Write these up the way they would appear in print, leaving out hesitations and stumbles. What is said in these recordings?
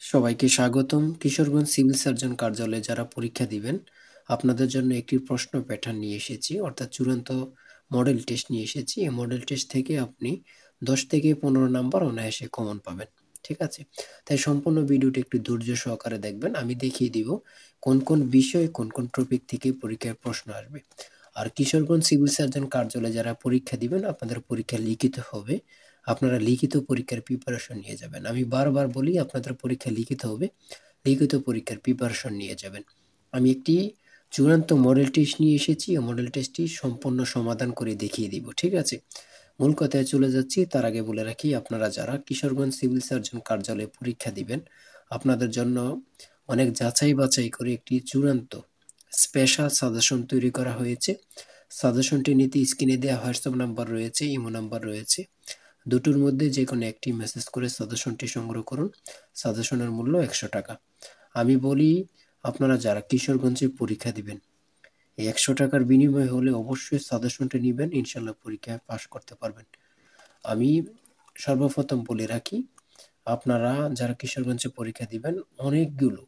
সবাইকে স্বাগতম। Kishoreganj civil surgeon কার্যালয়ে যারা পরীক্ষা দিবেন, আপনাদের জন্য একটি প্রশ্ন প্যাটার্ন নিয়ে এসেছি, অর্থাৎ চূড়ান্ত মডেল টেস্ট নিয়ে এসেছি। এই মডেল টেস্ট থেকে আপনি 10 থেকে 15 নাম্বার অনায়াসে কমন পাবেন। ঠিক আছে? তাই সম্পূর্ণ ভিডিওটি একটু ধৈর্য সহকারে দেখবেন। আমি দেখিয়ে দিব কোন কোন বিষয়, কোন কোন টপিক থেকে পরীক্ষায় প্রশ্ন আসবে। আর কিশোরগঞ্জ সিভিল সার্জন কার্যালয়ে যারা পরীক্ষা দিবেন, আপনাদের পরীক্ষা লিখিত হবে। আপনারা লিখিত পরীক্ষার প্রিপারেশন নিয়ে যাবেন। আমি বারবার বলি আপনাদের পরীক্ষা লিখিত হবে, লিখিত পরীক্ষার প্রিপারেশন নিয়ে যাবেন। আমি একটি চূড়ান্ত মডেল টেস্ট নিয়ে এসেছি। এই মডেল টেস্টটি সম্পূর্ণ সমাধান করে দেখিয়ে দিব। ঠিক আছে? মূল কথায় চলে যাচ্ছি, তার আগে বলে রাখি, আপনারা যারা কিশোরগঞ্জ সিভিল সার্জন কার্যালয়ে পরীক্ষা দিবেন, আপনাদের জন্য অনেক যাচাই বাছাই করে একটি চূড়ান্ত স্পেশাল সাজেশন তৈরি করা হয়েছে। সাজেশনটি নিতে স্ক্রিনে দেওয়া হোয়াটসঅ্যাপ নাম্বার রয়েছে, ইমো নাম্বার রয়েছে। দুটোর মধ্যে যে কোনো একটি মেসেজ করে সাজেশনটি সংগ্রহ করুন। সাজেশনের মূল্য 100 টাকা। আমি বলি, আপনারা যারা কিশোরগঞ্জে পরীক্ষা দিবেন, এই 100 টাকার বিনিময়ে হলে অবশ্যই সাজেশনটি নেবেন, ইনশাল্লাহ পরীক্ষায় পাশ করতে পারবেন। আমি সর্বপ্রথম বলে রাখি, আপনারা যারা কিশোরগঞ্জে পরীক্ষা দিবেন, অনেকগুলো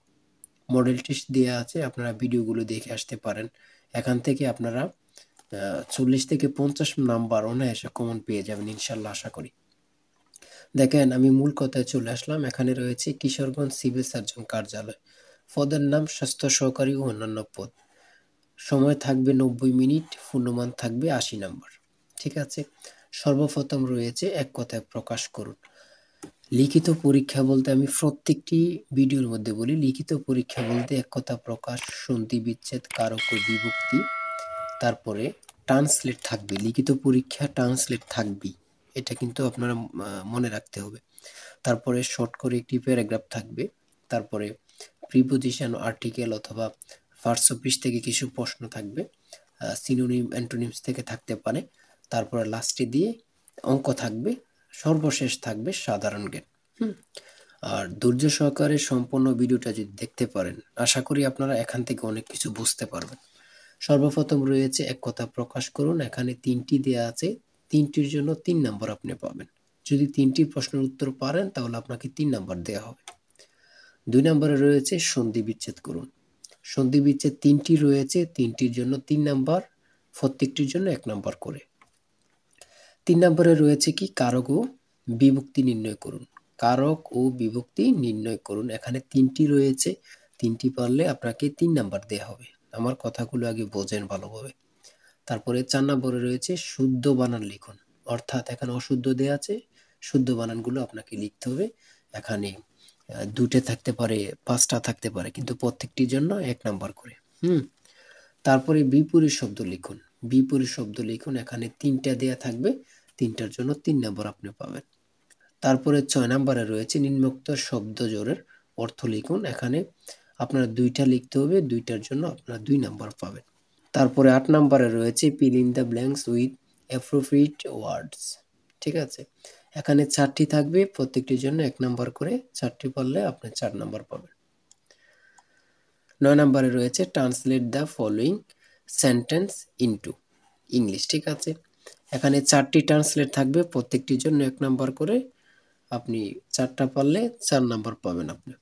মডেল টেস্ট দেওয়া আছে, আপনারা ভিডিওগুলো দেখে আসতে পারেন। এখান থেকে আপনারা 40 থেকে 50 নাম্বার অনায়াসে কমন পেয়ে যাবেন ইনশাল্লাহ, আশা করি। দেখেন, আমি মূল কথায় চলে আসলাম। এখানে রয়েছে কিশোরগঞ্জ সিভিল সার্জন কার্যালয়। পদের নাম স্বাস্থ্য সহকারী ও অন্যান্য পদ। সময় থাকবে 90 মিনিট, পূর্ণমান থাকবে 80 নাম্বার। ঠিক আছে? সর্বপ্রথম রয়েছে এক কথায় প্রকাশ করুন। লিখিত পরীক্ষা বলতে আমি প্রত্যেকটি ভিডিওর মধ্যে বলি, লিখিত পরীক্ষা বলতে এক কথা প্রকাশ, সন্ধি বিচ্ছেদ, কারক ও বিভক্তি, তারপরে ট্রান্সলেট থাকবে। লিখিত পরীক্ষা ট্রান্সলেট থাকবেই, এটা কিন্তু আপনারা মনে রাখতে হবে। তারপরে শর্ট করে একটি প্যারাগ্রাফ থাকবে। তারপরে প্রিপোজিশন, আর্টিকেল অথবা ফার্স্ট অফিস থেকে কিছু প্রশ্ন থাকবে, সিনোনিম, অ্যান্টোনিমস থেকে থাকতে পারে। তারপরে লাস্টে দিয়ে অঙ্ক থাকবে, সর্বশেষ থাকবে সাধারণ জ্ঞান। আর ধৈর্য সহকারে সম্পূর্ণ ভিডিওটা যদি দেখতে পারেন, আশা করি আপনারা এখান থেকে অনেক কিছু বুঝতে পারবেন। সর্বপ্রথম রয়েছে এক কথা প্রকাশ করুন। এখানে 3টি দেয়া আছে, 3টির জন্য 3 নাম্বার আপনি পাবেন। যদি 3টি প্রশ্নের উত্তর পারেন তাহলে আপনাকে 3 নাম্বার দেওয়া হবে। 2 নম্বরে রয়েছে সন্ধি বিচ্ছেদ করুন। সন্ধি বিচ্ছেদ 3টি রয়েছে, 3টির জন্য 3 নাম্বার, প্রত্যেকটির জন্য 1 নাম্বার করে। 3 নম্বরে রয়েছে কি কারক ও বিভক্তি নির্ণয় করুন। কারক ও বিভক্তি নির্ণয় করুন। এখানে 3টি রয়েছে, 3টি পারলে আপনাকে 3 নাম্বার দেওয়া হবে। আমার কথাগুলো আগে বোঝেন ভালোভাবে। তারপরে 4 নম্বরে রয়েছে শুদ্ধ বানান লিখুন। অর্থাৎ এখানে অশুদ্ধ দেয়া আছে, শুদ্ধ বানানগুলো আপনাকে লিখতে হবে। এখানে 2টে থাকতে পারে, 5টা থাকতে পারে, কিন্তু প্রত্যেকটির জন্য 1 নাম্বার করে। তারপরে বিপরীত শব্দ লিখুন। বিপরীত শব্দ লিখুন। এখানে 3টা দেয়া থাকবে, 3টার জন্য 3 নাম্বার আপনি পাবেন। তারপরে 6 নম্বরে রয়েছে নিম্নোক্ত শব্দ জোড়ের অর্থ লিখুন। এখানে আপনার 2টা লিখতে হবে, 2টার জন্য আপনারা 2 নাম্বার পাবেন। তারপরে 8 নম্বরে রয়েছে fill in the blanks with appropriate words। ঠিক আছে? এখানে 4টি থাকবে, প্রত্যেকটির জন্য 1 নাম্বার করে। 4টি পারলে আপনি 4 নাম্বার পাবেন। 9 নম্বরে রয়েছে translate the following sentence into English. ঠিক আছে? এখানে 4টি ট্রান্সলেট থাকবে, প্রত্যেকটির জন্য 1 নাম্বার করে। আপনি 4টা পারলে 4 নাম্বার পাবেন আপনি।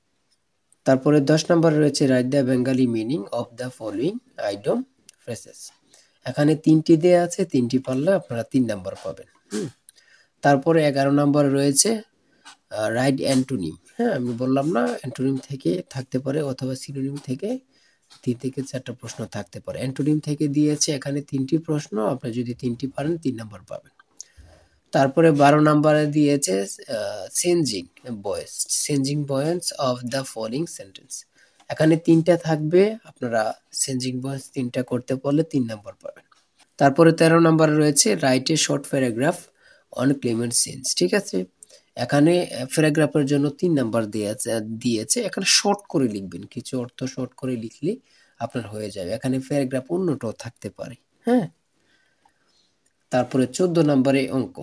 তারপরে 10 নম্বরে রয়েছে write the Bengali meaning of the following item phrases. এখানে 3টি দেয়া আছে, 3টি পারলে আপনারা 3 নাম্বার পাবেন। তারপরে 11 নম্বরে রয়েছে রাইট অ্যান্টোনিম। হ্যাঁ, আমি বললাম না, অ্যান্টোনিম থেকে থাকতে পারে অথবা সিনোনিম থেকে 3 থেকে 4টা প্রশ্ন থাকতে পারে। অ্যান্টোনিম থেকে দিয়েছে এখানে 3টি প্রশ্ন, আপনি যদি 3টি পারেন 3 নাম্বার পাবেন। তারপরে 12 নম্বরে দিয়েছে changing voice, changing voice of the following sentence. এখানে 3টা থাকবে, আপনারা চেঞ্জিং ভয়েস 3টা করতে পারলে 3 নাম্বার পাবেন। তারপরে 13 নম্বরে রয়েছে write a short paragraph on Clement sense. ঠিক আছে? এখানে প্যারাগ্রাফের জন্য 3 নাম্বার দিয়েছে। এখানে শর্ট করে লিখবেন, কিছু অর্থ শর্ট করে লিখলে আপনার হয়ে যাবে। এখানে প্যারাগ্রাফ অন্যটাও থাকতে পারে। হ্যাঁ। তারপরে 14 নম্বরে অঙ্ক।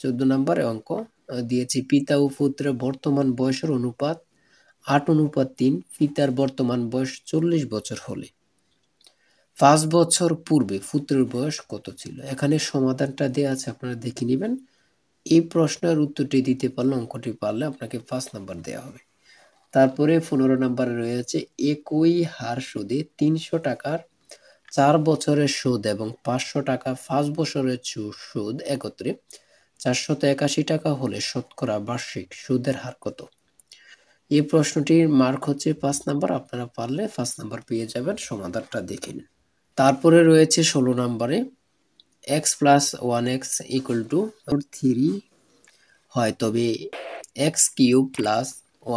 14 নম্বরে অঙ্ক দিয়েছি পিতা ও পুত্রের বর্তমান বয়সের অনুপাত 8:3। পিতার বর্তমান বয়স 40 বছর হলে 5 বছর পূর্বে পুত্রের বয়স কত ছিল? এখানে সমাধানটা দেওয়া আছে, আপনারা দেখে নেবেন। এই প্রশ্নের উত্তরটি দিতে পারলে, অঙ্কটি পারলে আপনাকে 5 নাম্বার দেওয়া হবে। তারপরে 15 নম্বরে রয়েছে একই হার সুদে 300 টাকার 4 বছরের সুদ এবং 500 টাকা 5 বছরের সুদ একত্রে 481 টাকা হলে শতকরা বার্ষিক সুদের হার কত? এই প্রশ্নটির মার্ক হচ্ছে 5 নাম্বার। আপনারা পারলে 5 নাম্বার পেয়ে যাবেন। সমাধানটা দেখে নিন। তারপরে রয়েছে 16 নম্বরে x + 1x = 3 হয় তবে x³ +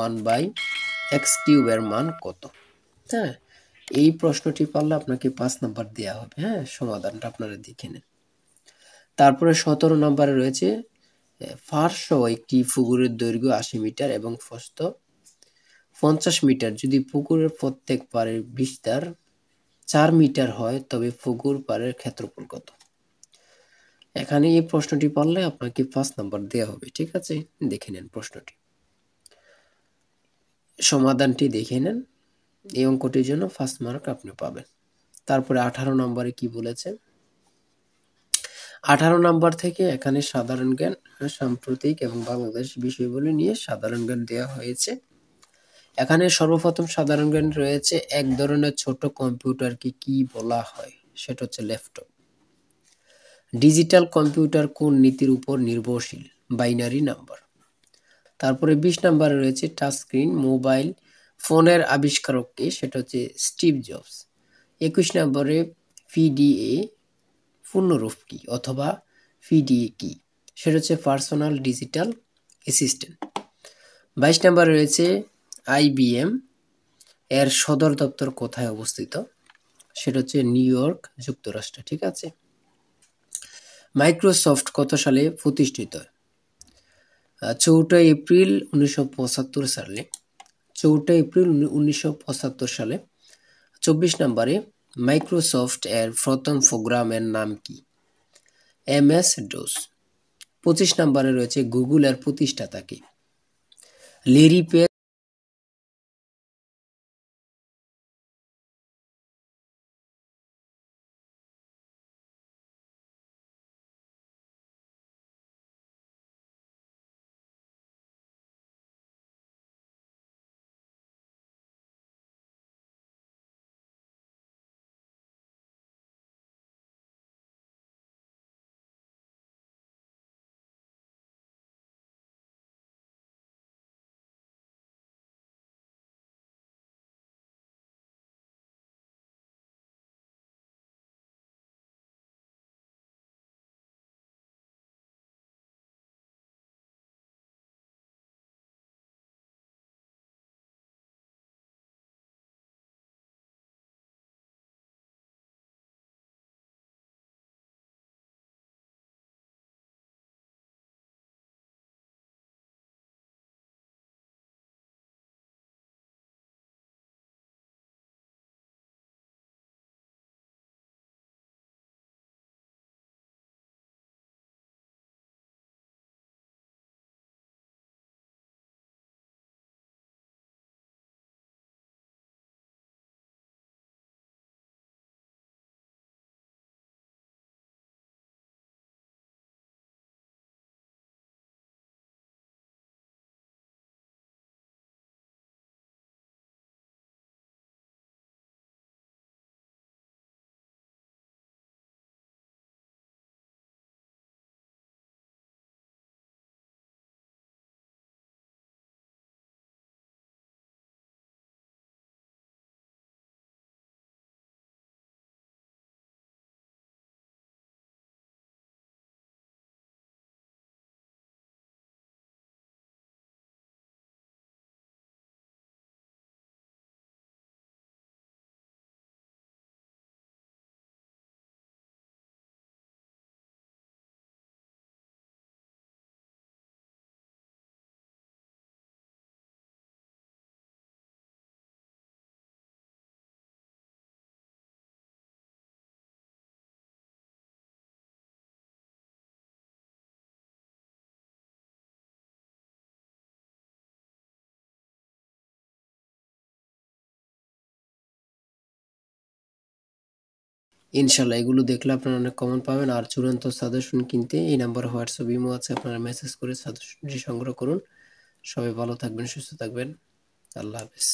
1/x³ এর মান কত? হ্যাঁ, এই প্রশ্নটি পারলে আপনাকে 5 নাম্বার দেওয়া হবে। হ্যাঁ, সমাধানটা আপনারা দেখে নেন। তারপরে 17 নম্বরে রয়েছে ফার্স একটি পুকুরের দৈর্ঘ্য 80 মিটার এবং প্রস্থ 50 মিটার। যদি পুকুরের প্রত্যেক পাড়ের বিস্তার 4 মিটার হয় তবে পুকুর পাড়ের ক্ষেত্রফল কত? এখানে এই প্রশ্নটি পারলে আপনাকে 5 নাম্বার দেওয়া হবে। ঠিক আছে, দেখে নেন প্রশ্নটি। সমাধানটি দেখে নেন। এই অঙ্কটির জন্য 5 মার্ক আপনি পাবেন। তারপরে 18 নম্বরে কি বলেছে? 18 নাম্বার থেকে এখানে সাধারণ জ্ঞান, সাম্প্রতিক এবং বাংলাদেশ বিষয়গুলি নিয়ে সাধারণ জ্ঞান দেওয়া হয়েছে। এখানে সর্বপ্রথম সাধারণ জ্ঞান রয়েছে এক ধরনের ছোট কম্পিউটারকে কি বলা হয়? সেটা হচ্ছে ল্যাপটপ। ডিজিটাল কম্পিউটার কোন নীতির উপর নির্ভরশীল? Binary number. তারপরে 20 নম্বরে রয়েছে টাচ স্ক্রিন মোবাইল ফোনের আবিষ্কারক কে? সেটা হচ্ছে স্টিভ জবস। 21 নম্বরে পিডিএ পূর্ণরূপ কি অথবা পিডিএ কি? সেটা হচ্ছে পার্সোনাল ডিজিটাল অ্যাসিস্ট্যান্ট। 22 নম্বরে রয়েছে আইবিএম এর সদর দপ্তর কোথায় অবস্থিত? সেটা হচ্ছে নিউ ইয়র্ক, যুক্তরাষ্ট্র। ঠিক আছে। মাইক্রোসফট কত সালে প্রতিষ্ঠিত? 4 এপ্রিল 1975 সালে। 4 এপ্রিল 1975 সালে। 24 নম্বরে মাইক্রোসফট এর প্রথম প্রোগ্রামের নাম কি? MS DOS। 25 নম্বরে রয়েছে গুগল এর প্রতিষ্ঠাতা কে? Larry page. ইনশাল্লাহ এগুলো দেখলে আপনারা অনেক কমন পাবেন। আর চূড়ান্ত সাজেশন কিনতে এই নাম্বারে হোয়াটসঅ্যাপ, ইমো আছে, আপনারা মেসেজ করে সাজেশনটি সংগ্রহ করুন। সবাই ভালো থাকবেন, সুস্থ থাকবেন। আল্লাহ হাফেজ।